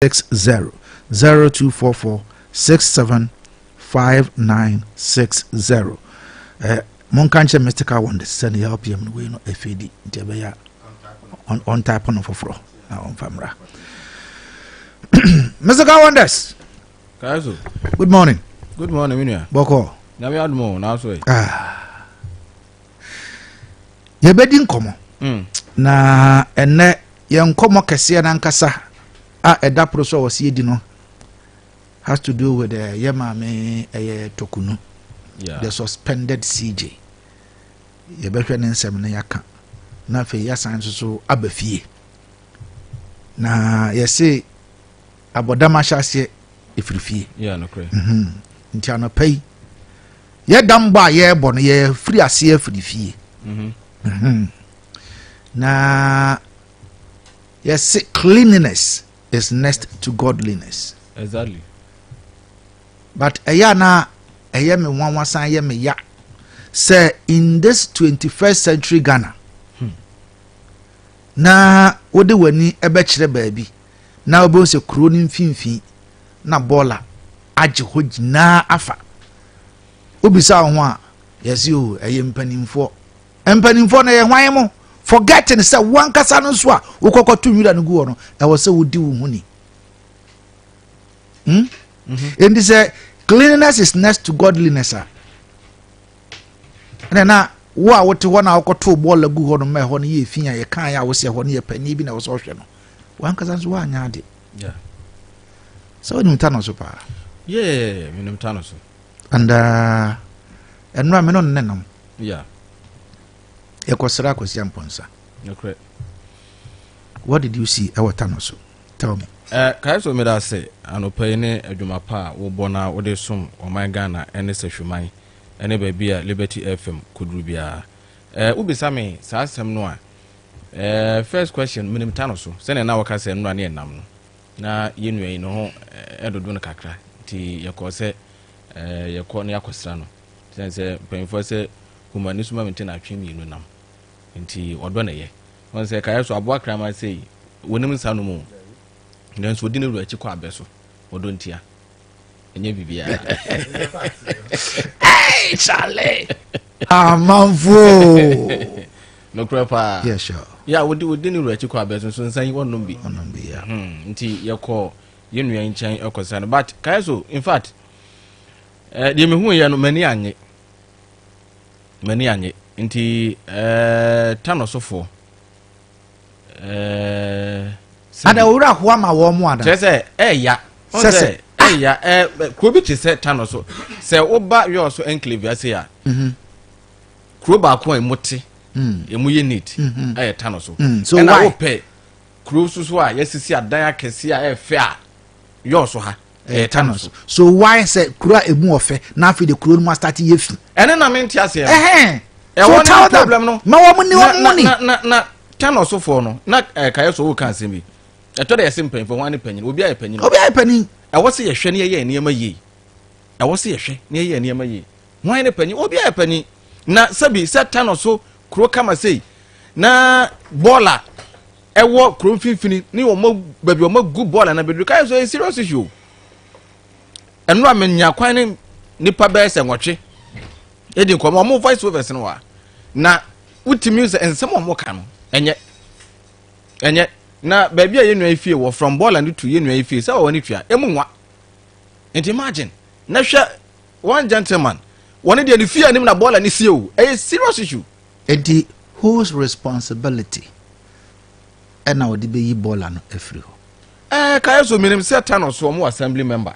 0244 675960. Monkanche mystical wonders send help him we no FAD Jabeya on type on for on famra. Mystical wonders. Kazo. Good morning. Good morning, Minya. Boko. Na we admo na so e. Ye bedi nkomo. Na enne ye nkomo kese na nkasa eda proso wasi edi no has to do with the yemame tokunu. Yeah. The suspended CJ. Ye behwe ne nsem na yaka. Na fe yasan so abafie. Na ye say abodama hyase efirifie. Yeah, no cray. Nti anopai. Ye damba ye bo no ye firi ase efirifie. Na yes, cleanliness is next to godliness. Exactly. But ayana ayame wanwasan ayame ya say in this 21st century Ghana. Na wode wani ebe kire baabi. Na obo se kuro ni mfimfi na bola age hojina afa. Obisa ho a yesi o eye mpanimfo. Mpanimfo na ye hwan mo. Forgetting say one kasa no so a ukokotu wira no gu no e wo se wodi wo huni. And this cleanliness is next to godliness. And na wo a wote ho na ukoto ball gu ho no me ho no ye fia ye kan ya wo se ho no ye pani bi na wo so hwe no. One kasa so wa anya ade. Yeah. So ni mtano so pa. Yeah, mi mtano so. And enwa me no nenam. Yeah. Ekosra kosi amponsa. Okay. What did you see awatanoso? Tell me. Kaiso me da say anopai ne adwuma pa wo bona wo de som oman Ghana ene sehweman ene ba bia Liberty FM koduru bia. Ubisa me sa asem no a. First question minim tanoso. Se na waka se nura ne enam no. Na yenua no ho edodo no kakra. Ti yeko se yeko ne yakosra no. Se penfo se humanism maintain atwemi no nam. Nti odo na ye won say kaya so abo akrama say wonim nsa no mu then so di ne ru achi kwa abeso odo ntia enye bibia Hey Charlie manfo no crapa yeah sure yeah wodi ne ru achi kwa abeso so nsan wonom bi ya nti yeko yenua nchen ekosa no but kaya so in fact de me hu ye no mani anye nti tano sofo ada ura ho ama wo mu ada se ya se ya ko bi ti se tano so se oba yo so enclave ase ya kro ba ko emote emu ye need tano so so why ope kro so a yesisi adan akese a efe a yo so ha tano so why say kura emu ofe na afi de kro mu start yefi ene na menti ase so tell problem no ma wo ni na tano so for no na kaye so wo kan se bi eto de yesi mpanfo ho ani panyin obi aye panyin e wo se ye hwe ne ye niam yi e wo se ye hwe ne ye niam yi ho ani panyin obi aye panyin na sabi set tano so kro kama sei na bola e wo kro mfimfini ni wo ma babi wo ma gu bola na bedu kaye so e serious issue enu amenya kwan ne nipa be se nwotwe edi nkomo mo voice overs no wa na utimi use ensem mo ka no enye na baby a yenua ifie wo from ball and to yenua ifie say woni tua emu nwa and imagine na hwe one gentleman woni de ifie anim na ball and sie o a serious issue edi whose responsibility na odi be yi ball no afri ho kaye so minim say tano so mo assembly member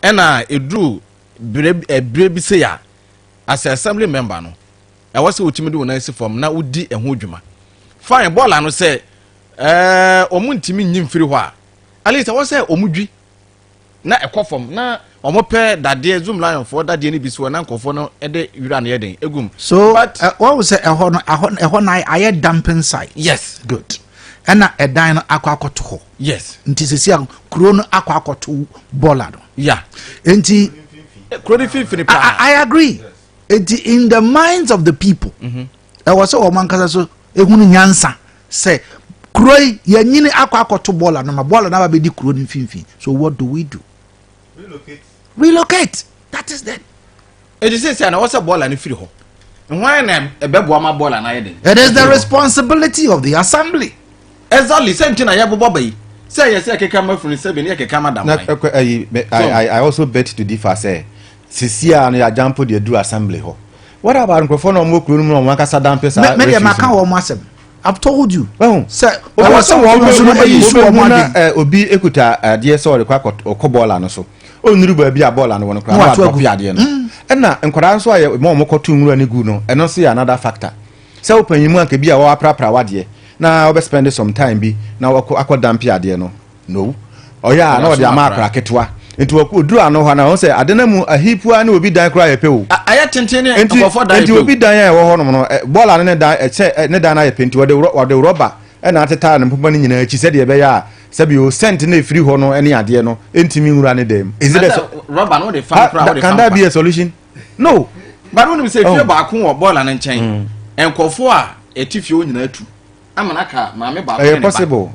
na edru bre bi say ya as assembly member no I was utimi do na form na udi eho dwuma fine ball no say omuntimi nyim firi ho a at least I was say omudwi na ekofom na omope dade zoom lion for dade ni biso na nkofo no ede wira na yeden egum so but what was say eho na aye dumping site yes good ena edan no akwakoto ho yes nti sesi a kuro no akwakoto bola no yeah enti kuro di fifini pa I agree in the minds of the people I was so man kasa so ehunu nyansa say Kroi yanyini akwa to ball and my ball and never be the kuro in finfi. So what do we do? Relocate. That is that. It is say I was a ball and free ho. And why am a bebwama ball and I did? It is the responsibility of the assembly. Exactly, same thing I have Bobby. Say yes, I can come from 7 years, I come down. I also bet to differ, say, Cecilia and I jump the do assembly ho. What about microphone or more room on Wakasa Dampes? Maybe I'm a massive. I've told you. Oh, sir, I was someone Obi Ekuta, dear sorry, quack or cobola and so. Oh, Nuba be a ball and one crowd of Yadian. And now, and could answer a more cotum any guno, and not see another factor. So, open you can be a war proper wadie. Now, I'll spend some time be now I could damp Yadiano. No. Oh, yeah, no, the Amar Raketwa. Into a good draw, no one. I say, I don't know, a heap one will be die cry a pill. I attend and you will be dying or ball and Nedana pin to the robber. And at the time, and she said, yeah, Sabio sent in a free honor any idea no, intimate running them. Is it a robber? No, they found can that be a solution? No, but when we say back or ball and chain and call for a tiff you in two. I'm an aka, mammy, possible.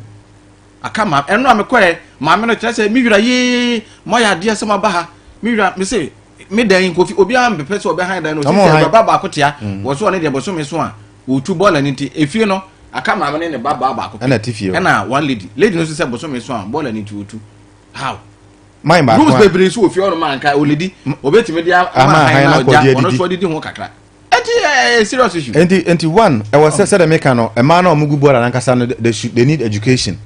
I come up and I'm a quay, my manager said, Mira ye, my idea, some baha, Mira, me say, midday in coffee, Obiam, the person behind the Baba Cotia was one of the Bosumi Swan, who two ball and into if you know. I come in the Baba and a tiff you. And one lady knows the Bosumi Swan, ball and into two. How? My Bruce baby is if you're a man, lady, obey to me, I'm a serious issue. And one, I was said a mechano, a man or Mugubo and Ankasano, they need education.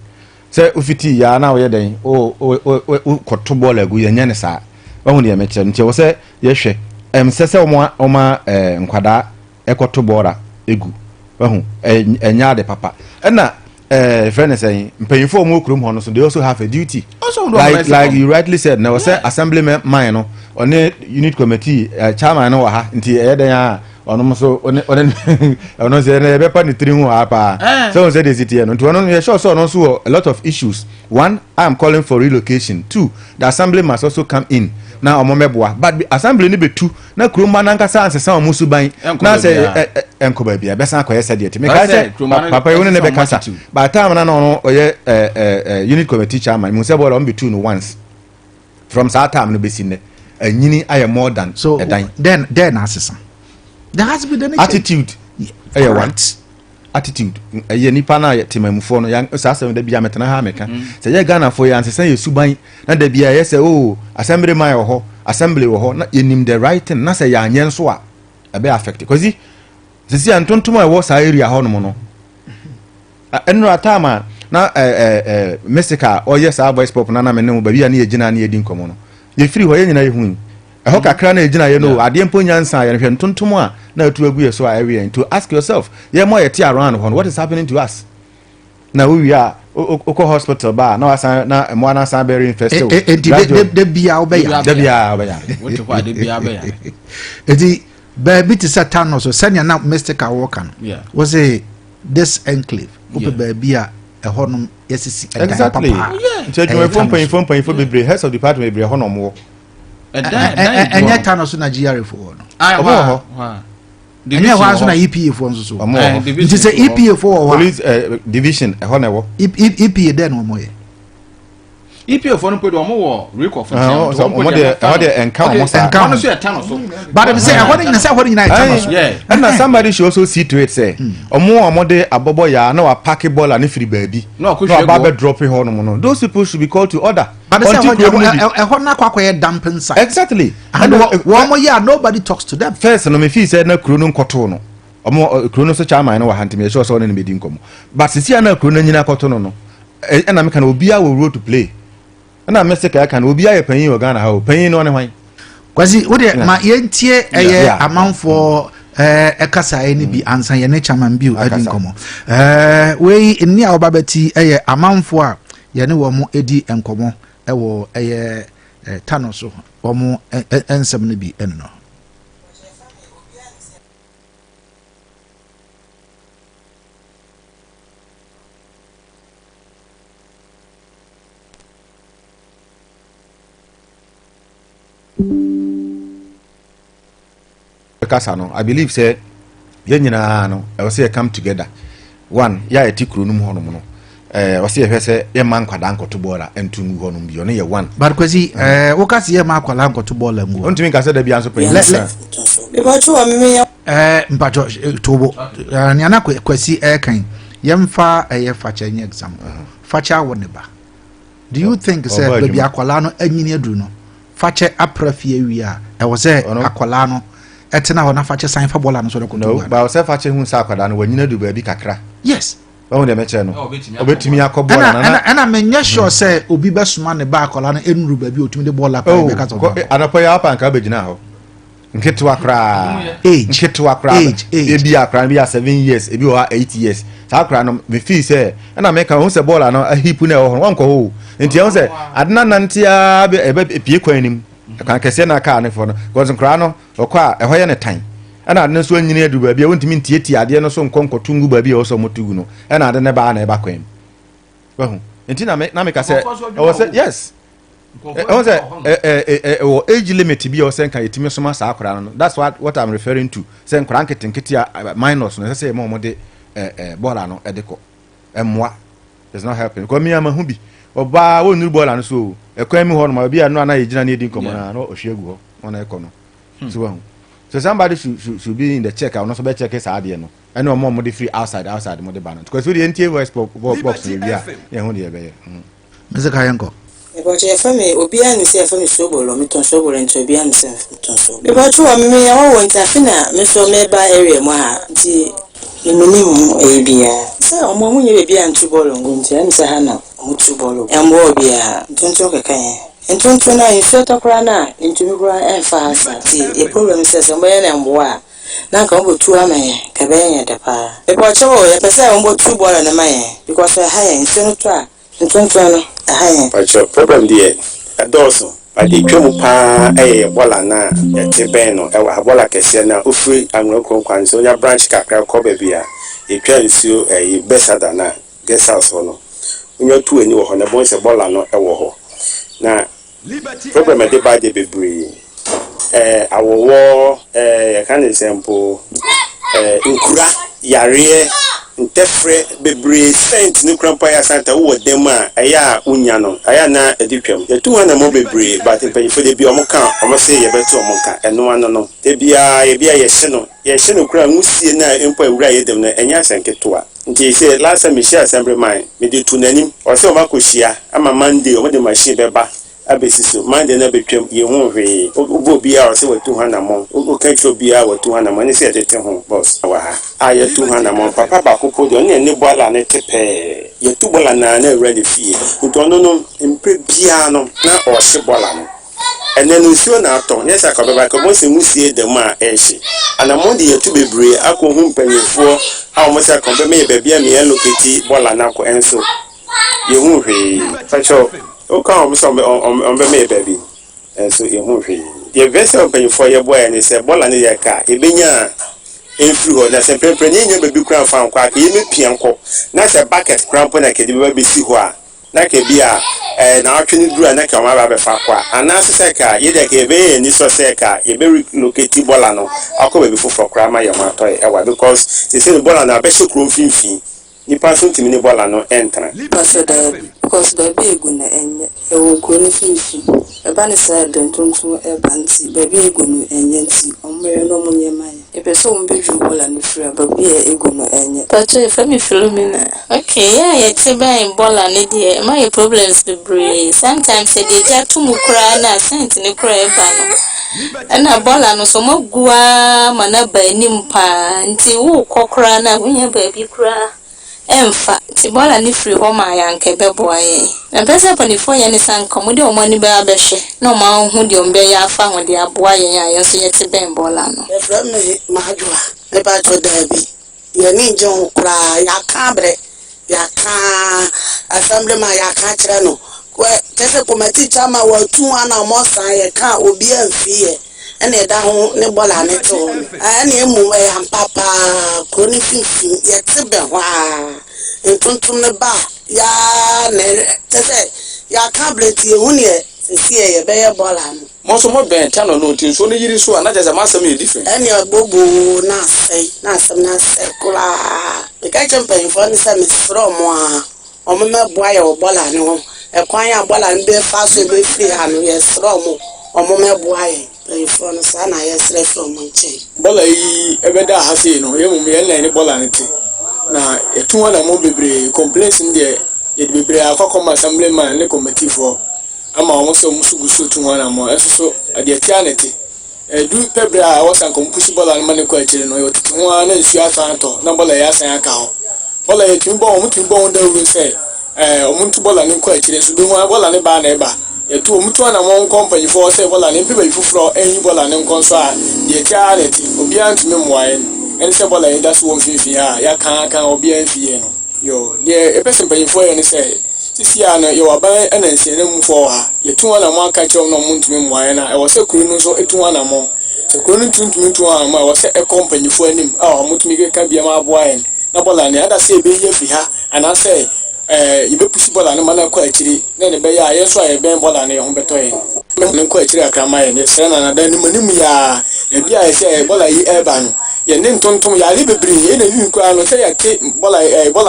Say, Ufiti, ya now, ye day, Kotobol, a good yanesa. Only a mention, until was say, yes, Sessa Oma, Nquada, Ekotobora, Egu, and Yard papa. And now, friend is saying, paying for more room honors, they also have a duty. Also, like you rightly said, now say assemblyman minor, on a unit committee, chairman or until they on so on say be pa ni trimu apa so say the city and to one sure so also a lot of issues. One, I am calling for relocation. Two, the assembly must also come in now omomeboa but the assembly ni be two na kroma na nkasa ansesa omusu ban na say enkoba bia be san akoyesa de me ka say papa you ne be kasa by time na no oye unit committee chairman mu say bola on be two no once from that time no be sin anyini aye more than so then assesa. There has been an attitude. Yeah, right. Attitude. A nipa na timamufo no yang sasa de bia metana ha meka. Say ye Ghana for ya ansesa ye suban na de bia ye say oh assembly man wo ho assembly wo ho na yenim the right thing na say ya anyen so a be affect because sisi antontom a wo sa area ho no no. Enro atama na Mexica or yes our voice pop na me ne ba bia na ye gina na ye din komo no. Ye free ho ye nyina ye hu. I kakra na ejina ye no ade mpo nyansa ye hwe ntontom a na atu agu ye so area to ask yourself ye more ye tea around what is happening to us now we are oko hospital ba na wasan na mo na san bearing infested de bia obeya what to de bia obeya edi baby to satan so senior na mystic work an was a this enclave ope baby a honum yesisi exactly yeah you phone for bebre heads of department bebre honum wo and yet turn also Nigeria for no. And yeah, was on EPA for so. It is a EPA for police division. A honor EPA then or more. EPA for no put or more recall for encounter. But if say according to what United, yeah, and somebody should also see to it say, or more de a bobo ya no a packy ball and if baby. No, could dropping hormone. Those people should be called to order. But a honor quack dump inside. Exactly. And one more year, nobody talks to them. First, and if he said no crunum cotono, or more chrono such a man or hunting me, so on in the meeting come. But Siciana crunina cotono, and I'm can be our role to play. And I'm Mr. Can be a penny or Ghana, how paying on a wine. Quasi, would my yentie a amount for a casa any be answer your nature man bill. I didn't come. We in near Babati a amount for Yanu Eddie and Como. Ewo tano so omo ensem no bi enno Kasano I believe say ye nyina no e say come together one ya etikuru no ho no wasi ye hwese ye man kwada nkoto bola entum ho no bi ono ye one but kwasi wo ka se ye ma kwala nkoto bola ngu ontumi ka se da bia so pe be ba chu wa me mpacho tobo ni ana kwasi kan yemfa ye facha nye example facha wo ne ba do you think say baby akwala no anyini aduru no facha aprafie wi a e wo say akwala no etena ho na facha san fa bola no so de koto no ba wo say facha hu sa akwada no wanyina du ba bi kakra yes ba de meche no obetumi akobola na ana menye sure say obi besuma ne ba akwala no enuru ba bi otumi de bola kwa be ka to anapo ya apa nka begina ho nketu akra nketu akra ebi akra bi 7 years ebi o 8 years sa akra no me feel say ana meka ho say bola no a hipu na ho wonko ho nti ho say adna nantia ebe pie kwanim kan kese na ka ne fo no gozo nkra no okwa eho ye ne tan ana adna so anyini adu ba bia wontimi ntieti ade no so nkonkotungu ba bia o so motugu no ana ade ne ba na eba kwan wahu nti na meka say o say yes I say age limit bi o say kan yetimi so ma sa akra no that's what I'm referring to say nkra nketenkete minus no say mo de bola no edeko emwa is not helping ko mi amahu bi oba wonu bola no so ekwan mi ho no ma bi anu ana yegina na edi nkomo na no ohwegu ho ona eko no so wahu so somebody should be in the check I no so be check sa ade no ene o mo de free outside mo de ban because we the NTA voice box we bia e ho de be mezeka yanko Eboche efame obi ani se efame sobolo mi ton sobolo nti obi ani se ton sobolo. Eboche wa mi ya wo nti afina me so me ba area mu ha nti minimum ebia. Se omo mu nye bia ntu bolo nti ani se ha na mutu bolo. Embo obia tonto kekan. Ntonto na inso tokra na ntumi kura enfa hasa ti e problem se se mbo ya na mbo a na ka mbo tu amaye ka be nya de pa. Eboche wo ya pese mbo tu bolo na maye because ha ya inso no to a ntonto no Pacho problem there adoso but the twemu pa bola na ete ben no bola kese na ofri anwoko kwanso nya branch kakra ko ba bia e twa nsuo besada na guest house no onyo tu ani wo ho na bon se bola no wo ho na problem dey ba dey bebre awowo kan example nkura yare ntefre bebre sent ni krampa ya santa wo dem a aya unya no aya na editwam ye tu na mo bebre but mpanyifo de bi omo kan omo se ye beto omo kan eno ano no de bia ye hye no kra ngusie na empa ewura ye dem na enya senketo nti se last time me share assembly man me de tu nanim o se o makohia ama monday o de machine beba abesiso mande na betwam ye ho hwe obo bia o se watu hanamon o kan cho bia watu hanamon ni se tete ho boss wa ha aye tu hanamon papa ba kopo de oni ni bola na tepe ye tu bola na ready fie nto no mpre bia no na o se bola no ene no sio na aton yes akobeba ko mo se musie de ma ehye anamon de ye tu bebre akọ hu mpanyefo a mo se akọbe me be bia me eloketi bola na ko enso ye hu hwe facho okay, I'm me baby. And so you won't be. The vessel paying for your boy and say, Bola near car, a benya influ, that's a pepperoni, baby crown found quack, you may pianco. That's a bucket cramp when I can be see who. Like a beer, and actually drew a neck on my rabbi Fakwa. And as a seca, you like a bay and this was seca, a very located Bolano. I'll come before for Crama Yamato, because they say the Bolana best room fee. Ni paso ti mini bola no enter paso da because da be egu na enye e wo ko ni fifi e ba ni sa de ntonto e ba nti ba be egu no enye nti omre no munye mai e pe so mbe ju bola ni fira ba be egu no enye paso e fa mi filomena okay yeah ye ti ba in bola ni de my problems be brave sometimes e de ja tumu kra na sent ni kra e ba no na bola no so magua mana ba ni mpa nti wo kokra na hunya ba bi kra emfa ti bola ni free home ayanke beboaye na pesa panifo ya ni sankomo de omani ba abehwe na o ma hu de ombe ya afa ho de aboaye ya yeso yeti ben bola no e fra me majua e ba to dabi ye ni jon kra ya kabre ya ka assembly ma ya ka kire no ko tese komati chama wa tu ana mo san ye ka obi anfie ene da ho ne bola ne to ani emu e ampapa ko ni fifi ye tibe ho a entuntum ne ba ya ne tese ya tablet ye huni e sisi ye be ye bola no mo so mo ben tano no tin so ne yiri so na jese masam ye different ene ogbogo na asem na sekula e ka champion for ni se mi fro mo a omo me boa ya obola ne ho e kwan ya bola ne be fa so be free ha no yes omo me boa ya e fo no sa na yes re from nche bola yi ebeda ha sei no ye mum ye na bola ne ti na etu na mo bebre complaints ndie ye bebre akọkọ assemblyman ne committee for ama omo so musugusu tu na mo eso Adeakyia ne ti du pebra a wasan kom pushi bola ne mane ko akire no yo tutu ho na nsu asanto na bola ya san aka ho bola ye timbo omo timbo onda uru se omo ntu bola ne ko akire so be ho bola ne ba na eba ye tu omo tu na mo company for se bola ne pe ba ifufro enyi bola ne nkonso a ye tia ne ti obi antime moaye en se bola ye da so won fifi ha ya kan obi anfie no yo de e person pay for ye ne se sisi ana yo aban ana nsie ne mfo ha ye tu na mo aka chew no mo ntime moaye na e wo se kuru no so etu na mo se kuru no tuntumi tu ha ma wo se e company for anim a mo tumi ka bia ma aboa na bola ne ada se be ye fi ha ana se ibe pusi bola ne mana ko akiri na ne be ya ye so aye ben bola ne ho beto ye ne ko akiri akrama ye ne se na da nimu ya bia ye se bola yi eba no ye ne ntontom ya le bebri ye na wi kwa no se ya te bola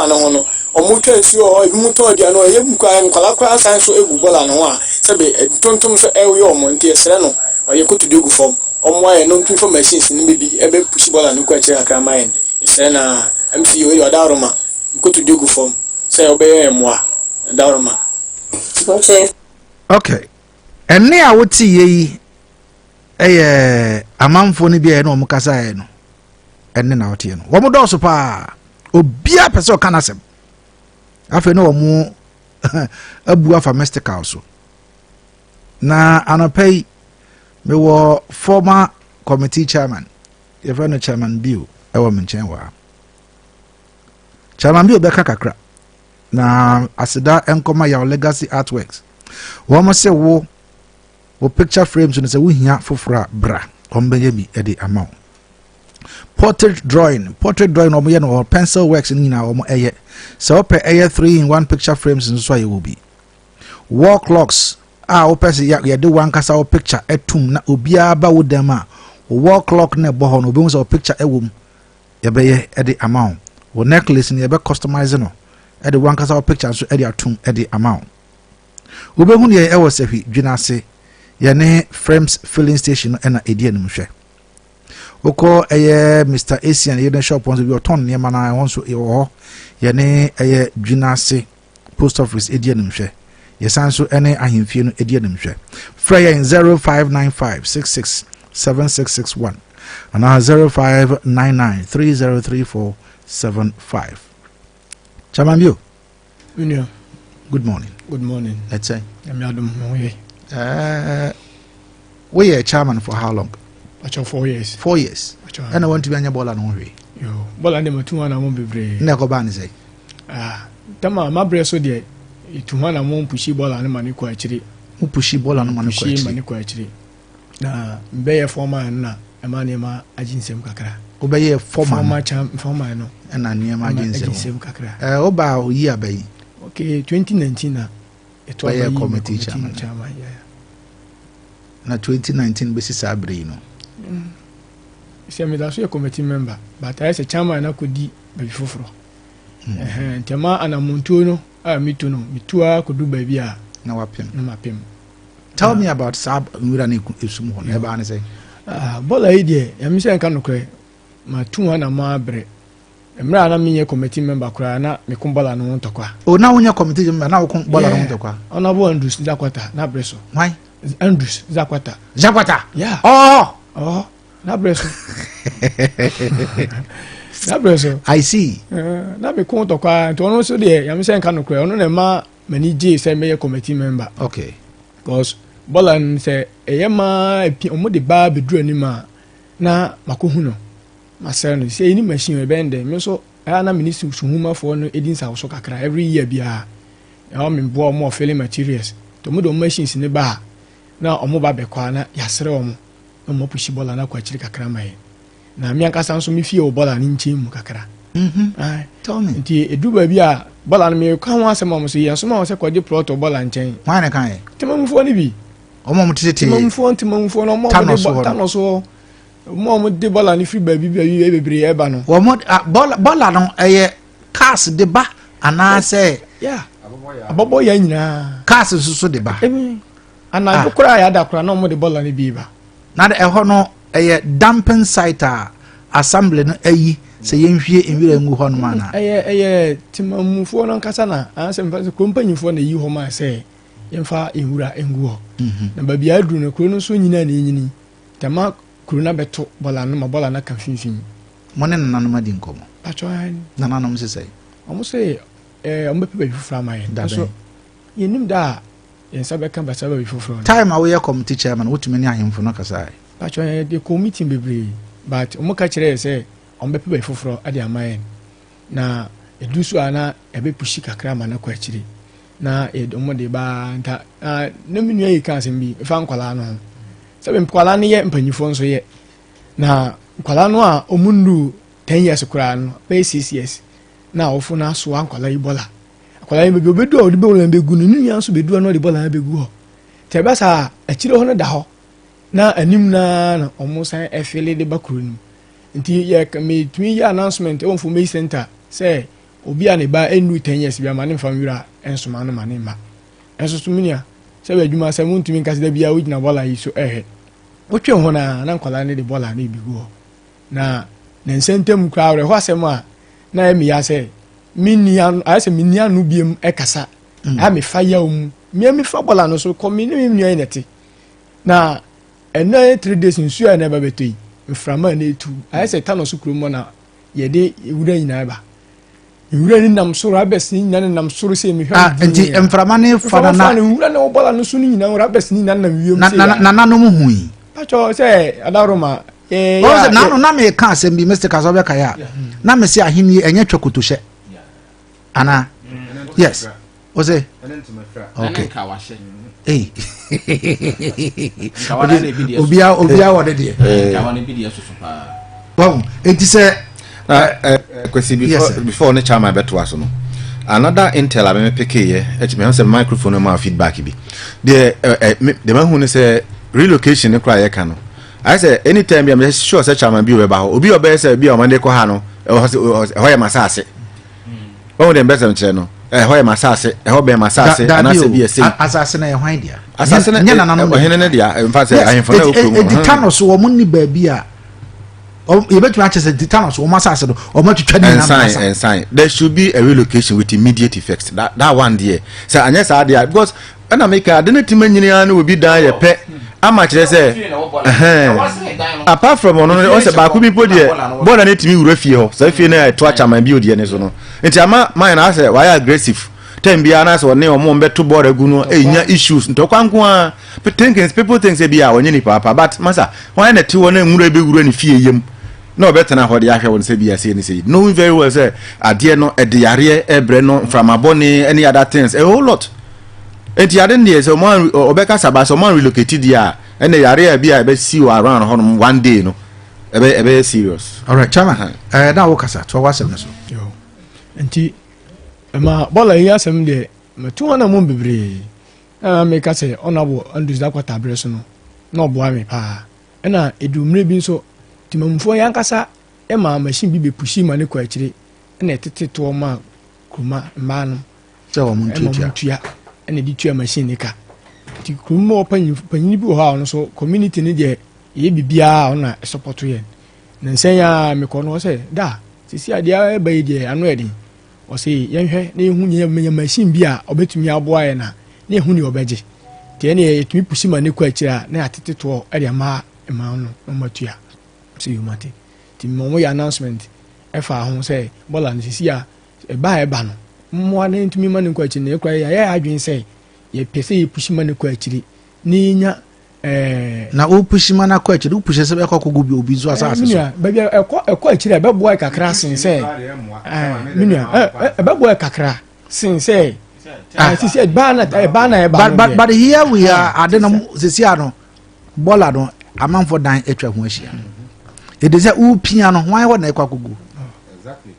ne ho no omo twa nsi o ibi mu to dia no ye kwa nkwala kwa san so egu bola no a se be ntontom so ewe omo ntie se no oye ko tudu gu fom omo aye no ntun for machines ne be bi ebe pusi bola ne ko akiri akrama ye se na MCO yo da roma ko tudu gu fom say obey moi daruma okay enne a woti yi amanfo ne bia no mo kasa ye no enne na woti no wo mo do so pa obia pese o kana sem afa no wo mo abu afa mystical so na anapai me wo former committee chairman even chairman Bill ewo menchen wa chairman Bill beka kakra na asida enkoma ya legacy artworks wo mo se wo picture frames no se wo hia fofora bra ombeye bi e de amount portrait drawing omo ye no pencil works ni na omo eye se ope eye 3-in-1 picture frames nso so ye wo bi wall clocks o pese ya de wan kasa o picture etum na obia ba wo dem a wall clock na bo ho no obi so picture ewom ye be ye e de amount wo necklace ni ye be customize no e de wan kasa o picture so e de atum e de amount wo be hu ne e wo sefi dwinase ye ne frames filling station na edi anim hwe woko eye Mr. Asian ye ne shop on so bi oton ne ma na won so e wo ye ne eye dwinase post office edi anim hwe ye san so ene ahemfie no edi anim hwe fra ye 0595667661 and 0599303475 Chamambio Unia good morning let's say we are chairman for how long? 4 years. 4 years. And I want to be on your ball and hurry. Yo, ball and them 2 and I won't be brave. Never ban say. Tama, my breast so dear. 2 and I won't push ball and money quite. Who pushy ball and money quite. Na be former and a man ma ajinsem kakra. Obey a former no. And I near my ajinsem kakra. Oba year bay. Okay, 2019 it was a committee chairman. Yeah. Na 2019 basis abrino. See me that's a committee member, but as a chairman I could be before. Tema and a montuno, me to know, me too could do baby. No apim. No mapim. Tell me about Sab Murani Isumon, never say. Bola idea, I'm saying can cry. My 200 ma bre. Emra me a committee member cry na me kumbala no ntokwa. Oh now when your committee member now kumbala no ntokwa. Honorable Andrews Zakwata na breso. Why? Andrews Zakwata. Yeah. Oh, na breso. Na breso. I see. Na me ntokwa nto no so de I'm saying can cry. Ono na ma mani J say me a committee member. Okay. Because Bolan say eyema omo de ba bedru anima na makohu no. Masel no say any machine we bend me so na ministry suhuma for no edin sa so kakra every year bia e o me bo mo filling materials to mo do machines ne ba na omo ba be kwa na yasere omo mo pushi bola na kwa chiri kakra mai na mi ankasa nso mi fie o bola ni nche mu kakra tell me nti edu ba bia bola no me kwa ho asem mo so yeso ma wo se kwaje plot o bola nchen why na kan temamfo ni bi omo mo tete temamfo no mo tano so mo de bola ni free baby bebre e ba no bola no cars de ba ana say yeah abobo ya nyina cars so de ba ana dokora ya da kora na mo de ball na bi ba na de eho no damping site a assembly no ayi se yenhwie enwira ngu ho no mana timamufo no nkasa na ansem fa kompanyifo na yi ho ma se yemfa enwura engu ho na ba bia duru na kuro no so nyina na enyini tema kuro na beto bola no ma bola na kan finfin mo ne nananom adi nkomo pacho an nananom se sei omo se omo pe ba fufra ma yen so yenim da yensa be kan ba sa ba fufra time a we committee chairman wotumi ne ahemfo no kasa pacho the committee bebre but omo ka kire se omo pe ba fufra ade amayen na edusu ana ebe pushi kakra ma na kwa kire na omo de ba nta na minu yi kan sembi fa nkwala no sebe nkwala ne ye mpanyifo nso ye na nkwala no a omundu 10 years kura no pe 6 years na ofu na so nkwala ibola nkwala be obedu o de be wona be gu no nua nso bedu no de bola be gu ho te be sa akire ho no da ho na anim na omo san efele de bakuru ni nti ye me tumi ye announcement e wonfo me center say obi a ne ba enu 10 years bia ma ne mfa nwira ensoma no ma ne ma enso so minia say be adwuma say muntumi nkase da bia wogina bola yi so wotwe ho na nkwala ne de bola na bi gu ho na nsentem kwa ho asem a na emi ya say minia ase minia no biem ekasa a me fa ya um mi fa bola no so komi ne mi nua nete na ena 3 days nsu a na ba betoi mframa na etu ase tano so kromo na ye de ewura nyina ba ewura ni nam so rabes ni nyina nam so se mi hwa enti mframa ne fa na ewura na bola no so ni nyina rabes ni nyina nam wiem se na nanom hui pacho se adaroma ya na me ka asem bi Mr. Kazobe kaya na me se ahini enye twakotoshe ana yes ose okay eh obia wode de kawane bi de so pa wow enti se kwesi before ne chama beto aso no another intel a me pick here et me have microphone ma feedback bi de man hu ne say relocation ne kra ye ka no I say anytime I'm sure say chama bi we ba ho obi obe say bi o mande ko ha no ho ye masase o dem best am che no ho ye masase ho be masase ana se bi ese asase na ye hwan dia asase na nya na no hene ne dia in fact say ahemfo na okumu e titanos wo munni ba bi a you bet me say titanos wo masase do o matwetwa ni na sign there should be a relocation with immediate effect that one there say anya sa dia because ana make a den timanyini an we bi dan ye pe ama kire say apart from ono say ba ku bi po de bola na timi wura fie ho say fie na to achama bi odi ne so no nti ama man na say why aggressive tem bia na say one omo mbeto bola gu no enya issues nto kwanko a people think say bia onye ni papa but masa why na ti wona nwura be wura ni fie yem no better na hodi ahwe won say bia say ni say knowing very well say ade no e de yare ebre no from aboni any other things a whole lot. Enti ade ne say man obeka saba so man relocated dia ene yare bia e be see around hon one day no e be serious. All right chama na wo kasa to wasem ne so yo enti ma bola yi asem de metu na mo bebre me ka say onabo andus da kwata bre so no na obo ame pa na edumre bi so timamfo yankasa e ma machine bi be pushi ma ne kwa akire na etete to ma kuma ma no se wo muntuya ene di tua machine ne ka ti kuma panyi bi ho ha no so community ne de ye bibia ona support ye na nsenya me ko no se da sisi adia ba ye de ano edi o se yenhwe na ehu nye machine bi a obetumi aboa ye na ehu ni obeje ti ene etumi pushi ma ne kwa akire na atete to e de ma no matua see you mate ti mo ya announcement e fa ho say bola nsisi a e ba no mo na ntumi ma ne kwa akire na ekwa ya adwen say ye pese ye pushi ma ne kwa akire ni nya na o pushi ma na kwa akire o pushi se be kwa kogu bi obi zo asase so ba bia ekwa akire be boy kakra sin say minia be boy kakra sin say sisi ba na but here we are adenam sisi ano bola no amanfo dan etwa ho ahia it is a upia no why what na ekwa kogu exactly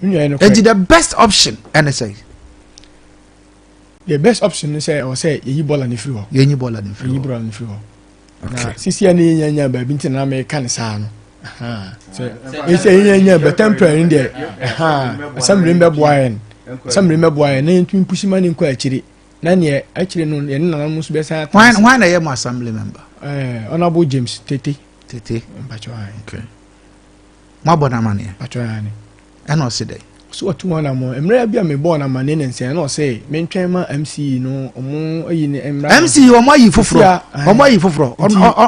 it's the best option and say the best option is say or say yi bola ni free ho yi bola ni free ho na sisi ani nyanya ba bi ntina me kan sa no so e say nyanya ba temporary there assembly be boyen assembly meboa ye na ntumi pushi mani nkɔ akyiri na ne akyiri no ye nana no so be sa why na ye mo assembly member honorable James Tete mpacho okay mo abona mane mpacho ani and o say so otu wana mo emre bia me born na mane nse na o say me ntwen ma MC no omo ayi ne emra MC omo ayi foforo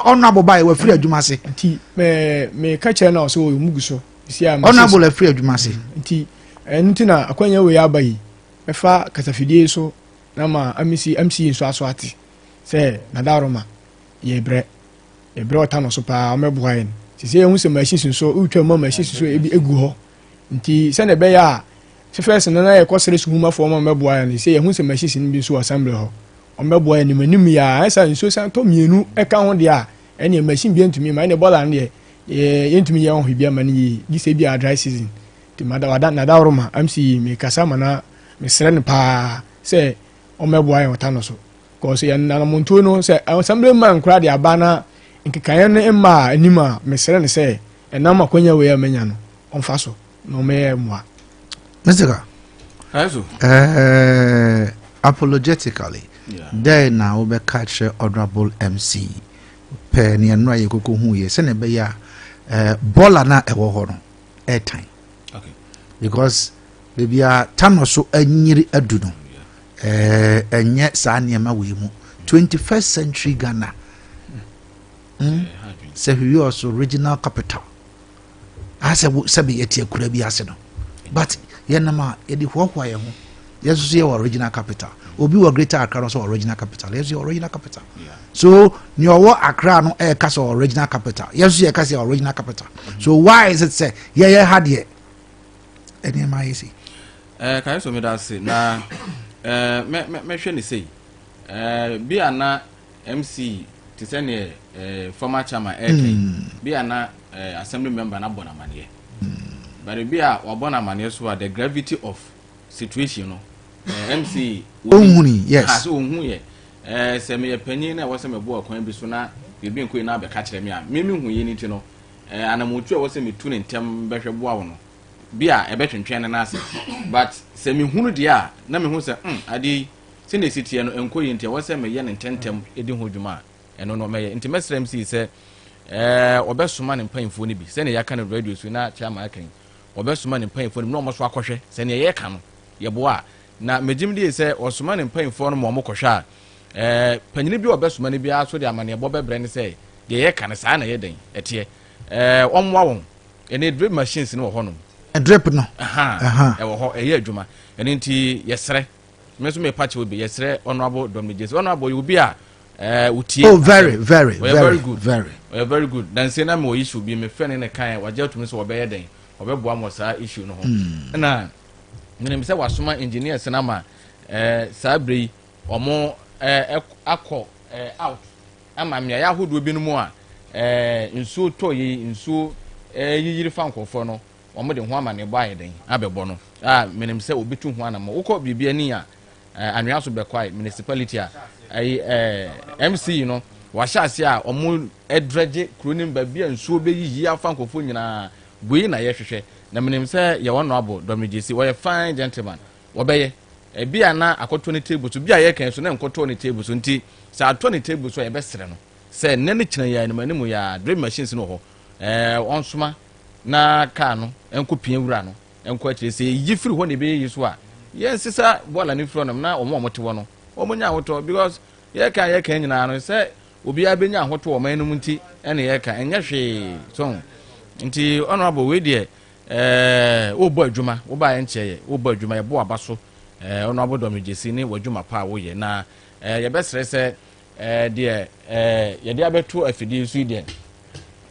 honorable bai we free adwuma se nti me ka kire na o so mugu so sia ma honorable free adwuma se nti nti na akwanya we abayi me fa kasafidie so na ma MC so aso ati say na daroma ye bre ota no so pa omeboa yen ti say ehun se machine so utwa ma machine so egu ho nti se na be ya se first na ye kwosere suhuma fo ma meboa yen say ehun se machine bi so assembly ho omeboa yen manim ya esa nso san to mienu eka ho de a ene machine bi ntumi ma ene bola ne ye ntumi ye ho bia ma ne di se bi a dry season ti mada na daroma MC me kasa mana me sere ne pa say omeboa yen ota no so cause ya na monto no say assembly man kra de abana nkekanya ne ma anima mesere ne say enam akwanya we amanya no onfa so no me moa Mr. Ayo Apologetically there now we catch honorable MC pe ne no aye kokko hu ye se ne be ya bola na ewo ho no airtime okay because baby a tano so anyiri adu no enye sa niema we mu 21st century Ghana say we also original capital as a be etie kura bi ase no but yenama yedi hwahwa ye ho yesu ye original capital obi wo greater Accra so original capital yesu original capital so ni owo Accra no e ka so original capital yesu ye ka so original capital so why is it say ye had ye eni ma yesi kan so me da say na me hwe ni say bi ana MC ti say ne former chairman bi ana assembly member na bona mane but bi a obona mane so the gravity of situation no MC ohuni yes so ohun ye se me panyin na wo se me bo akwan bi so na bi nko na be ka kire me a me hu ye ni ti no anamotu a wo se me tu ne ntem behwe bo awo no bi a ebe twentwen na ase but se me hunu dia a na me hu se ade se ne sitie no enko ye ntia wo se me ye ne tentem edi ho dwuma eno no me ye nti mesrem si se obesuma ne mpanfo ni bi se ne yaka ne radio so na chairman akan obesuma ne mpanfo ni no mo so akohwe se ne ye ka no ye bo a na megim die se osuma ne mpanfo no mo kohwe a panyini bi obesuma ne bi aso de amane bo bebre ne se de ye ka ne sa na ye den etie omwa won ene drip machines ne wo ho no drip no e wo ho eye adwuma ene nti yesre me so me patch obi yesre honorable domijesi honorable obi a utie oh very good dan say na me issue bi me friend ne kan waje atumi so obeye den obeboa mo sa issue no ho na me say wasoma engineers na ma sabre omo akọ out ama me ya hodo bi no mu a nsuo toyi nsuo yiyiri fa nkofo no omo de ho ama ne ba yeden abebo no menim say obi tu ho ana mo ukọ bibia ni a anwea so be kwai municipality a MC no wahase a omo edreje kronim ba bia nsuo be yiyi afa nkofo nyina bui na ye hwehwe na menim say ye wono abo domijesi we fine gentleman obeye bia na akoto ne table so bia ye kan so na nkoto ne table so nti sa ato ne table so ye be sere no say ne ne kina ya animu ya drill machines no ho onsoma na ka no enkopia wura no enko akire say yi firi ho ne be yi so a yes sisa bola ni firi no na omo mote wo no omo nya hoto because ye kan nyina no say obi abenya hoto o man no nti ene ye kan enya hwe so nti honorable we de obo adwuma wo ba ye ncheye obo adwuma ye bo abaso honorable domijesi ni wadwuma pa wo ye na ye besere se de ye de abeto afidi su de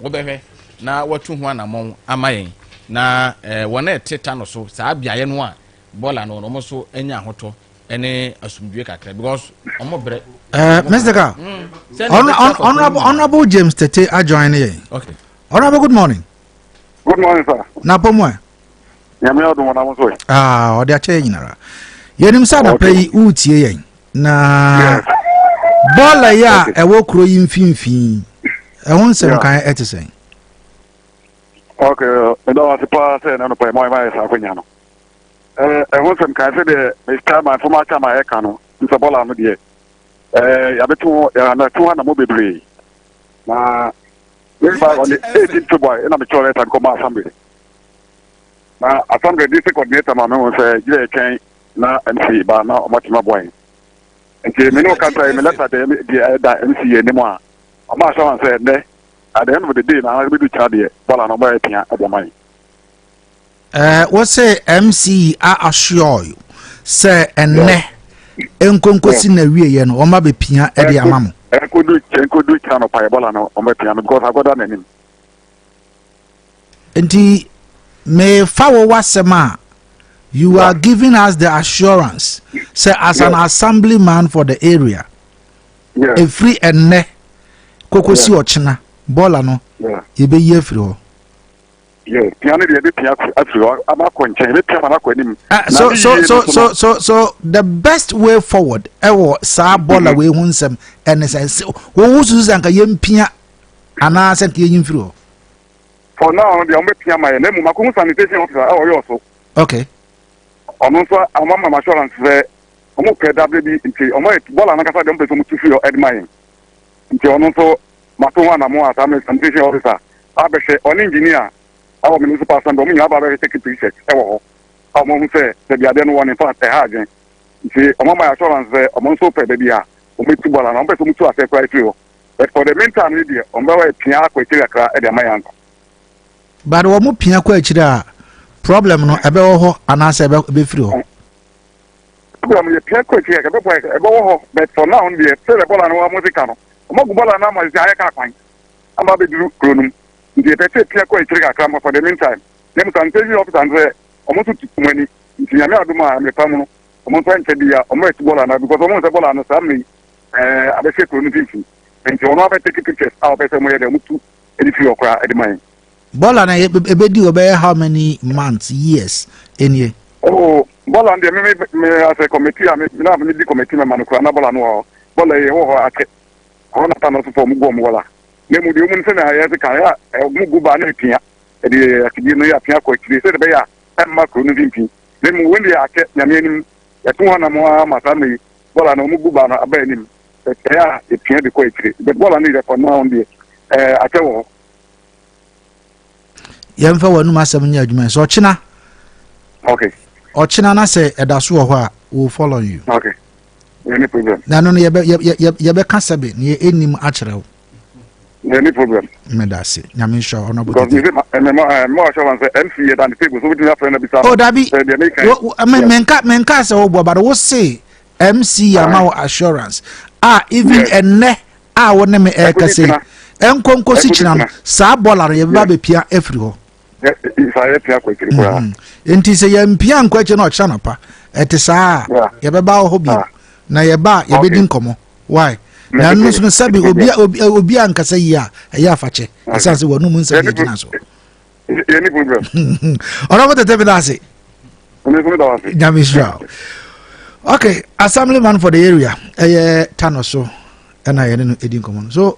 wo behwe na watu ho anamon amayen na wona eteta no so saa biaye no a bola no no so enya hoto ene asumdue kakra because omo bre Mr. Ka honorable James Tete join here. Okay. Honorable, good morning. Good morning, sir. Na pomwe. Nyame odo mo na mo so. Ode ache nyinara. Yenim sa na pay utie yen. Na bola ya ewo kro yi mfimfin. Ehun sem kan etisen. Okay, ndo wasipa se na no pay mo sa kwanya no. ɛho sɛm ka sɛ deɛ mr man foma aka ma ɛka no nsa bɔla no deɛ yɛbɛto yɛanato na mo bebree na mefa on the 18th February ɛna mekyerɛ lɛta nkɔma assembly na assembly district coordinator ma mehu sɛ gyerɛ ɛtwɛn na MC ba na ɔmatema boa yɛn nti me ne ɔkasa me lɛta deɛ ɛda MC anim a ɔma ahyɛ wan sɛ ɛnnɛ at the end of the day na bɛdu kyerɛ deɛ bɔla no ɔbɛyɛ pia ɛde ma yɛn what say MC I assure you say enne enkonkosi na wie ye no o ma be pia e de amamo enkodu chano pa ebola no o ma pia no because agoda na nim enti me fawo wasema you are giving us the assurance say as an assemblyman for the area a free enne kokosi ochina bola no ye be ye free ho. Yeah, piano the piano after I'm not going so the best way forward sa bola we hunsem and say wo wusu anka yempia ana se ke yimfiri for now the only piano my name maku sanitation officer you so okay ono so amama assurance say omo KWB nti omo bola na kasa dem person mu tufi o edmine nti ono so mato wana mo asame sanitation officer abehwe on engineer our municipal assembly we have a very take picture ewo ho mo say the biade no one in fact ha again see o my assurance say o mo so pe bia o metu bola na o person mutu ase kwa free but for the meantime we dey o mba pia akwa kira kra e dey mayan but o mo pia kwa kira problem no ebe wo ho ana se be free ho problem ye pia kwa kira ebe wo ho but for now we say the bola no wa music no o mo bola na ma say ayaka kwan amba be duru kronum the better pia kwa kira kra for the meantime them sanitation officer say omo to money nti nyame adoma me pam no omo so nche dia omo etbola na because omo se bola no sa me abese ko no fifi nti ono abete pictures a obese mo ye dem tu edifi okra edimai bola na ebedi obey how many months years any oh bola ndie me as a committee na me di committee me manukura na bola no bola ye ho ake ona ta no so for mu go mo bola ne mu de mu nse na ya se kan ya mu gu ba na pia e de akidi no ya pia ko kiri se de be ya emma ko no vimpi ne mu wende ake nyame anim e to na mo amasa me bola no mu gu ba na aba anim e ya e pia de ko kiri but bola ni de for now ndi ake wo yemfa wanu masam nya adwuma so ochina okay ochina na se edaso wo ho a we follow you okay any problem na no ye be kasabe ne enim a kyerɛw any problem me da se nyame sho ono bo because mo assurance MC than the people so we have friend bisa oh dabi menka se wo bo but wo say MC ama assurance even enne wo ne me e kase enkonko si kyina no sa bola ye ba be pia afri ho isa ye pia ko kiri kwa enti se ye mpia nkwache na ocha napa ete saa ye be ba ho bi na ye ba ye be din komo why na no so sabi obi ankasa yi a ya afache asanse wonu mu nsa ye gina so any problem ona mo tete bi da se Nyamisha. Okay, assemblyman for the area Tanoso and I didn't edin common so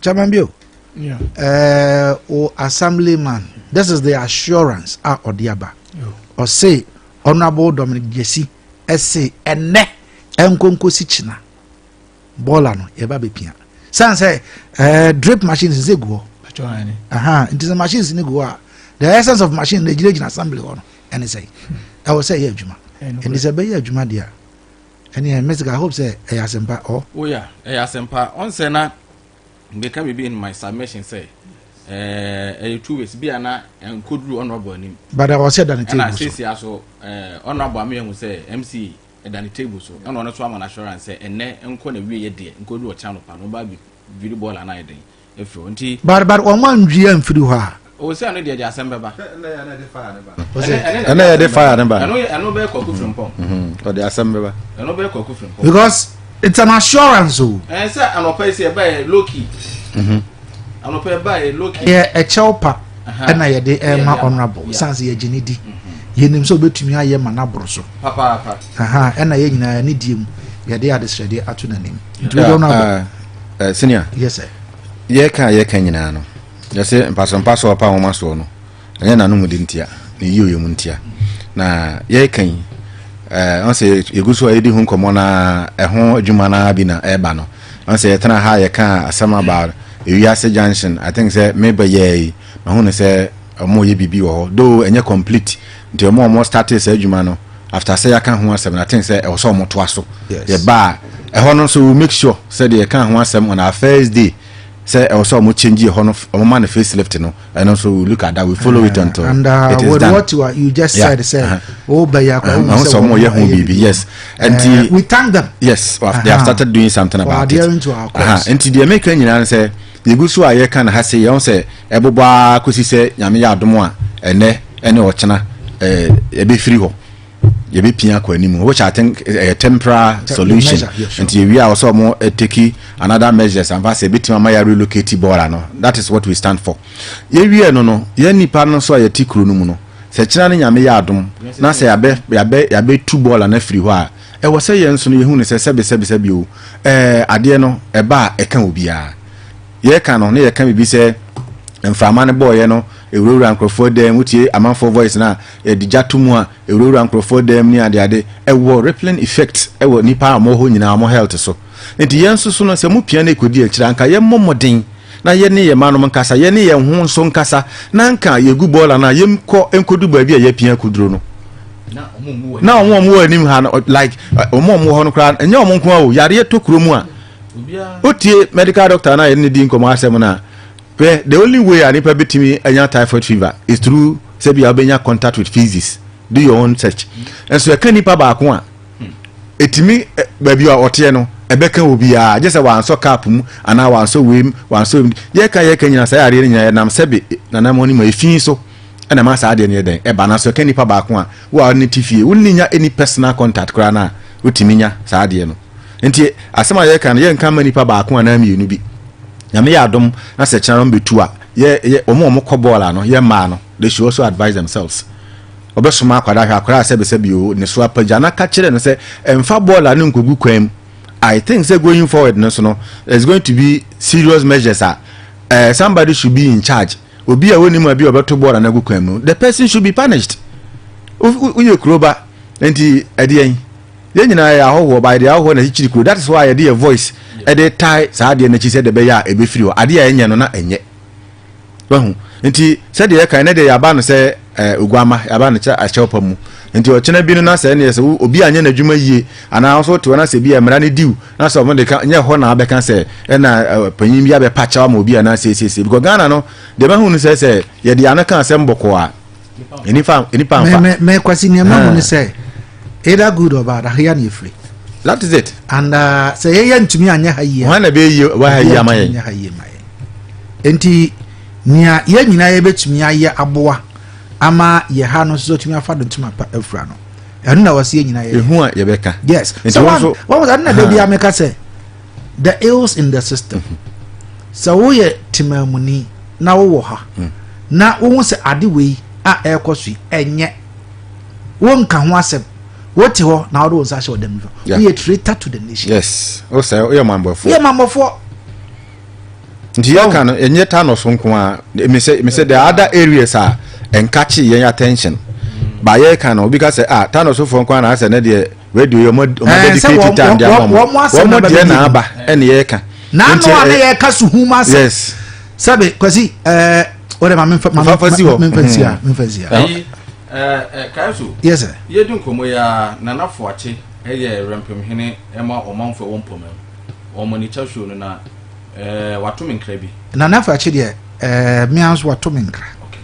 Chairman Bio. Yeah. Or assemblyman, this is the assurance or diaba. Or say Honorable Dominic Jesse essay and ne enkonko sichina bolano yebabe pia. San say drip machines is go. It is a machines in go. The essence of machine the village assembly on and say I will say juma. And it's a bay juma dear. And I hope say asempa oh yeah, asempa on sena they can be in my submission say 2 weeks be ana and could do honorable him. But I was said that and I say also honorable me who say MC at the table so and on an assurance say and ne enko na wie de enko do channel pa no ba bi video ball and I dey if you want but on one GM free ha o say no dey assemble ba na dey fire number no be kwaku from pom or the assembly ba no be kwaku from pom because it's an assurance so say an opa say by low key an opa by low key yeah a chelpa and I dey ma honorable sans ye ginidi yenim so betumi aye manabro so papa and I nyina ni diem ye dey adesrede atu nanim senior yes sir ye ka nyina no ye say mpaso pa wo ma so no enye na no mudi ntia ne yiyo mu ntia na ye kan on say yeguso edi hu nkomo na ho adwuma na bi na eba no on say tena ha ye kan asama about Ewiase junction. I think say maybe ye ma hu ne say omo ye bibi wo do enye complete nti omo start say adwuma no after say ya kan ho asem I think say e so omo to aso ye ba e ho no so we make sure say the kan ho asem on our first day say e so omo change e ho no omo man face lift no and also we look at that, we follow it until and it is with done. what you just said say oh ba ya kwa so omo ye ho bibi yes and we thank them yes they have started doing something about it into our course and the American nyina say yegusu aye kan ha say yon say eboba kosi say nyame ya adomo a ene ochena ebe free ho ye be pia kwa nimu, which I think is a temporary solution until we are also more taking another measures and say bitima ma ya relocate border no. That is what we stand for. Ye wie no ye nipa no so ya tikru no mu no se kina ne nyame ya adom na se ya be two border na free ho a e wo se ye nso no ye hu ne se sebe o ade no e ba e kan obia ye kan no ne ye kan bi se mframa ne boy no ewura nkrofo dem wutie amanfo voice na e dijatumu a ewura nkrofo dem ni ade ewo rippling effect ewo nipa amoho nyina amo health so enti yenso so no se mu pia na ekodi akira nka ye momodin na ye ne ye manom nkasa ye ne ye ho nso nkasa na nka ye gu bola na ye mko enkodu baabi a ye pia kuduro no na omo anim ha no like omo ho no kra enye omo nko a yare to kuromu a otie medical doctor na ye ne di nkomo asem na the only way I never beat me any typhoid fever is through say you have contact with physicists. Do your own search. And so I can't nipa back one. Etimi baby you are otieno. Ebeka will be just a one so capum and now one so wim one so yeka say I really nam sebi na na money my fin so and a mass idea near then. Ebana so can nipa back one who are nitifi wouldn't any personal contact crana utiminya sadiano. Enti asema yeka yen come nipa back one am you be. Nyame ya adom na se kyanron betu a ye omo kobol no ye ma no they should also advise themselves obesoma akwada hwa akora sebesebi o ne so apaja na ka kire no se emfa ball anu nkogu kwam. I think say going forward no so no there's going to be serious measures somebody should be in charge obi a woni mu abi obeto ball na gu kwam the person should be punished uye kroba enti ade ye nyina ya hoho by the hoho na chiri kro. That is why I dey a voice e dey tie saade na chi se de be ya e be free o ade ya enye no na enye wahu enti se de kan na de ya ba no se oguama ya ba no cha acheopa mu enti o chena bi no na se ne se obi anya na dwuma yie ana so to na se bi emra ne diu na so mo de kan nye ho na be kan se na panyin bi abe pacha ma obi ana se because Ghana no de ba hu no se ye de ana kan se mboko a eni fa me kwasi ne ma hu ne se either good or bad here you free. That is it. And say ye ntumi anya ha yie wana be yie wa ha yie amaye anya ha yie maye enti nia ye nyina ye betumi aye aboa ama ye ha no so tumi afa do ntuma afura no enu na wase ye nyina ye ehu a ye beka yes so what was na baby ameka say the ills in the system so wo ye timamuni na wo ha na wo se ade we a ekosu enye wo nka ho asem what ho na wo say show them we a traitor to the nation. Yes o say o ye mambofo nti ya kan enye ta no so nko a me say the other areas are enkachi yen attention ba ye kan obi ka say ta no so fo nko na say na de radio yo mo dedicate time dia mo de na aba ene ye kan na no ana ye ka su huma say yes sabe kwasi ore ma memfazia Kaisu yes sir ye dun komo ya nanafo ache eye rempem hene ema omanfo wompom omonicha show no na watomi nkra bi nanafo ache de mians watomi nkra okay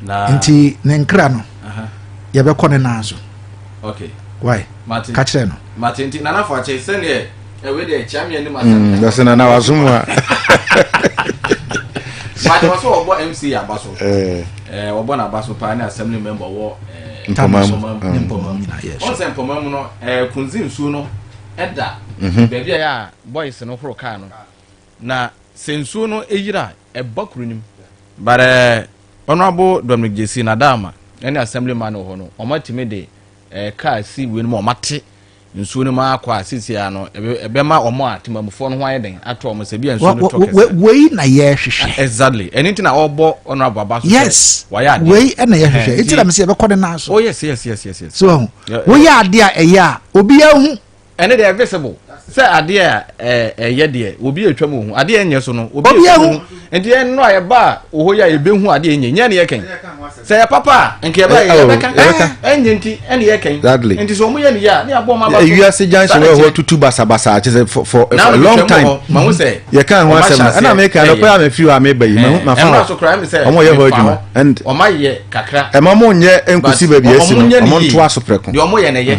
na nti ne nkra no ye be kone nanso okay why Martin ka kire no Martin nti nanafo ache sene we de champion ni masam that's na wazumu a But was obo MC abaso obo na abaso pa na assembly member wo mpomam na yes on say mpomam no kunzin su no eda baby ya boys no horo ka no na sensu no eyira ebakrunim but honorable Dominic JC na dama any assembly man ho no omatime de car si we no omate nsuo no ma akwa sisi ano ebe ma omo atemamufo no ho ayeden ato omo se bia nsuo no tokese we na ye hwehwe exactly anything na obo honorable abaso yes why ade we na ye hwehwe itira me se be kode na so oh yes so we ya ade a eya obi ahu ene dey visible say ade a eye de obi atwam hu ade enye so no obi ahu enti en no aye ba oho ya ebehu ade enye nya ne ye ken say papa nke ba ye beka enye enti ene ye ken enti so mu ye ne ya ne abo ma ba you are say junction where what to basabasa for a long time ma hu say ye kan ho asem ana make no pa me fi wa me bayi ma fa so crime say omo ye ho adwuma and omo ye kakra e ma mo nye enkusi ba bi esi no omo nto aso preko de omo ye ne ye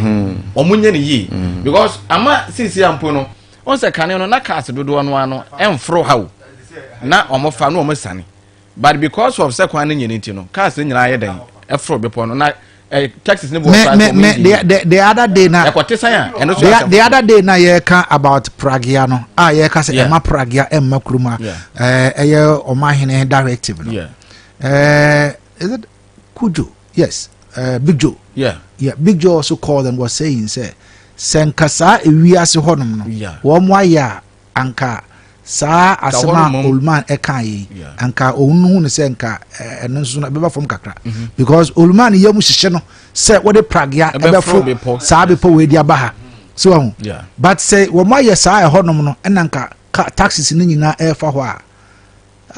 omo nye ne yi because ama sisi ampo no on se kane no na cast dodo no ano emfro hawo na omo fa no omo sane but because of second ne nyiniti no cast nyina ye den efro bepo no na Texas ne bo the other day na the other day na ye ka about Pragia no ye ka say ema Pragia emma kruma eye omahene directive no is it Kujo? Yes, Big Joe. Yeah, Big Joe also called and was saying say senkasa ewiase honom no wo mo aya anka sa asema Ulman ekai anka onu ne se nka eno nso na beba fom kakra because Ulman yam hihye no se wo de Pragia ebefo sa bepo we dia baha so but say wo mo aya sa honom no enanka taxes ni nyina efa ho a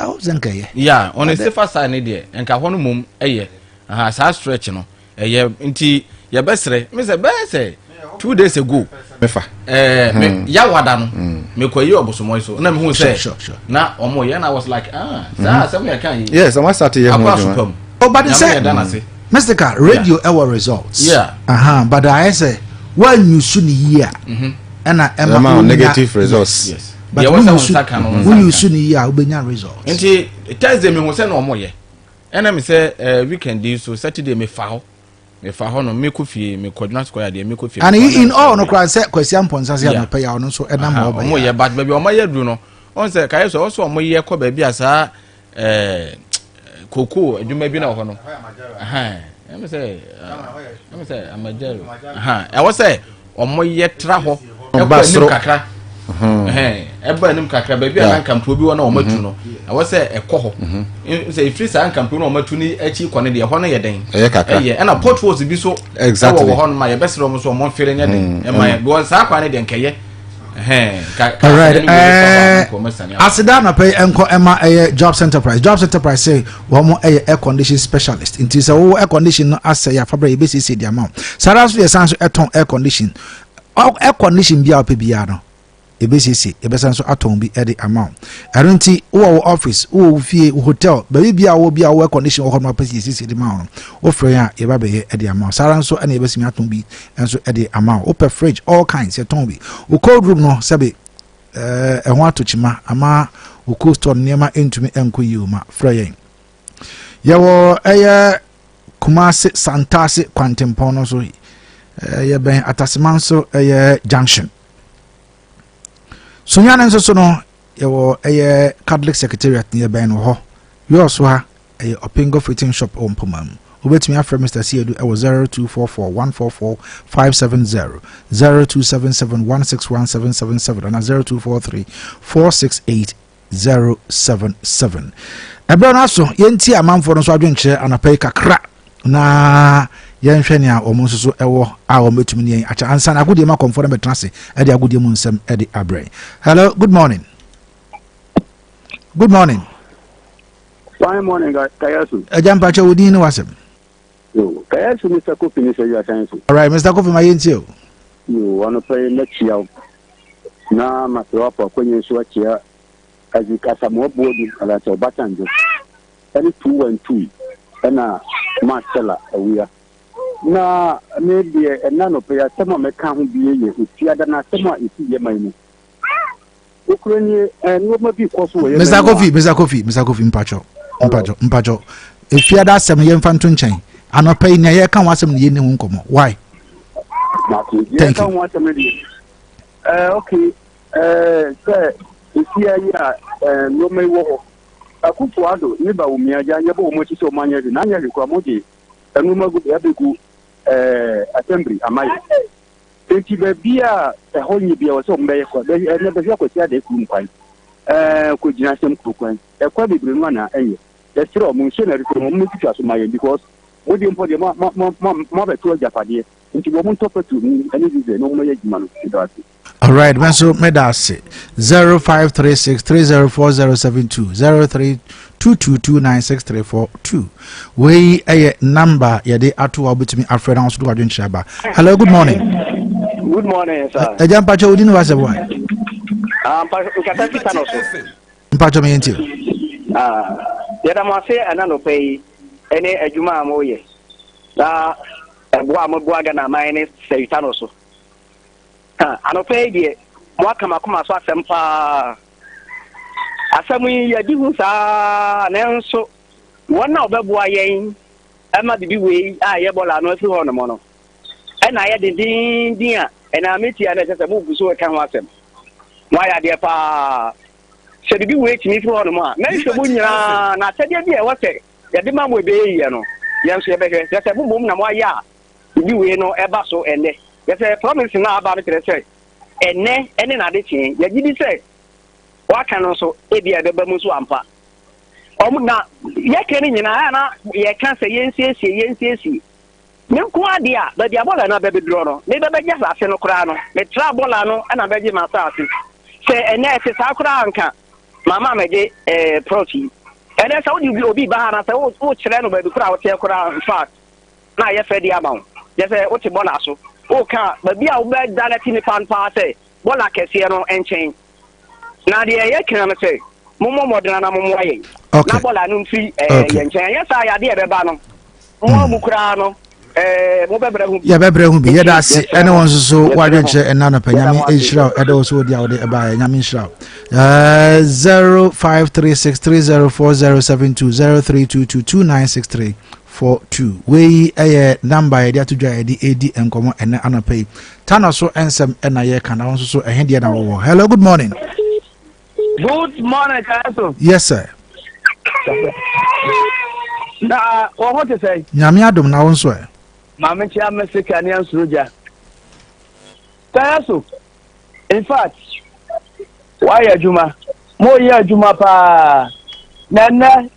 o zenka ye on a safer side ne de enka ho no mum eye sa stretch no eye nti ye besre me se bese 2 days ago mefa ya wada no me kwayi obosomo so na me hu say na omo ye na was like some ya kan yes I start here mo but they say Mr. Radio our results but I say when you should hear and negative results yes but when you should hear ubenya results nti Thursday me hu say na omo ye and me say weekend so Saturday me fa no me kofi me koduna square de me kofi and in all no kran say kwasiam ponsa say no pay ya no so ena ma omo ye but baby omo ye duru no on say kai so omo ye ko ba bi asa koko adwuma bi na ho no me say amajero e wo say omo ye tra ho e ko nim kakra eba nim kakra ba bi an kampo bi wona omatu no e wo say ekoho say free san kampo no omatu ni achi kone de ho no ye den e na portfolio bi so exactly ho no ma ye besro mo so mo fere nya den e ma do sa kwa ne den keye asida na pay enko ema jobs enterprise say wo mo air condition specialist inti say wo air condition no asay afabra e besi di amount saraso ye sanso eton air condition bia opebia no ebesisi ebesanso aton bi e di amount arunti wo office wo fie hotel ba bia wo air condition wo no apesi di amount wo frɛ ya e ba be e di amount saranso na ebesimi aton bi enso e di amount wo per fridge all kinds eton bi wo cold room no sabe ho atochima ama wo cold store niema entumi enko yiuma frɛ yen yawo eye Kumasi Santasi Quantempon no so ye ben Atasemanso eye junction Sunyana nso no yewo eye Catholic Secretariat near ben ho yoso ha eye Opingo fitting shop on Pomam obetumi afre Mr. Siedu ewo 0244144570 0277161777 and 0243468077 ebra no so yenti amanfo no so adwenkyere anapai kakra na yenhwe ne a omo so ewo a ometumi ne acha ansa na agudie ma komfort na betrase e de agudie mu nsem e de abre. Hello, good morning. Fine morning, guys. Kayasu. Ajampa cha wodi ni wasem. Yo, Kayasu Mr. Kofi ni say you are saying so. All right, Mr. Kofi mayenti o. Yo, wanna play next year. Na mapewa kwa kwenye nsuwa chia azikasa mwabodi ala cha batanjo. Any 212 ena Marcella awia na maybe enano pe ya temo meka ho biye ye fiada na temo isi ye mai mu ukroni no ma bi koso we Mr. Kofi mpacho fiada asem ye mfa nto nchen anopai ne ye kan wasem ne ye ne hu nkomo why thank you okay sir isi ya no mai wo akufu ado ni ba umiaja nyabo mo chi so manya di nanya ri kwa moji enu magu ya begu assembly amaye enti baby a ho nyi bia wo so mbeye ko be na be ko tia de ku nkwan ko gina sem ku kwan e kwa bebre no na eye the three of munso na riko mo tutu so maye because wo di mpo de mo be to japade enti wo mun topetu ni ani dize no mo ye gima no idasi. All right, man, so medasi 0536304072 0322296342. We a number yade atu obutimi Alfred House to Adwin Shaba. Hello, good morning. Good morning, sir. A jump patch within was a boy. Patch me into. Yadamase anano pay any a Juma moye. Na Guamuaga na mine say Tanoso. Anopay, Mwakamakuma Sempa Asami Yadihusa, Nanso, one of the boy, Emma the way, Ebola, no through on the mono. And I had the dear, and I meet you and I just move so I can watch them. Why are they pa? Should be waiting me for one more. Maybe the Bunya, not said, yeah, what's it? The man will be, you know. Young Shabby, that's a boom, and why, yeah. You know, a basso and there's a promise now about it, say. And then, and another thing, you did say, what can also Abia the Bamus Wampa? Now, you can't say yes. No quadia, but the Abola no baby drono. Maybe just a Senocrano, the Trabolano, and a baby massage. Say, and that's a Sacranca. Mamma made a protein. And that's how you will be Bahana, oh, Chileno by the crowd, in fact. Now, you fed the amount. Just a what's a bonasso. Oh, can't, but be our bed done at in the pan pass, Bola Cassiano and chain. Now, the air can say, Momo Modern way. Okay. Nabola no free, yes, I did a banner. More Mucrano. Yeah, bebre hu bi yeah that's anyone so wadwenche enana panyame enhira edo so dia ode eba nyame enhira 0536304072 we number dia to dwa edi enkomo ene anapay tana so ensem ena ye kana won so ehede na wo. Hello, good morning. Good morning, Kaso. Yes sir. Na what to say? Nyame adom na won so Mama Chia Mexicanian Suja. Kayasu. In fact, why a Juma? More year Juma pa. Nana,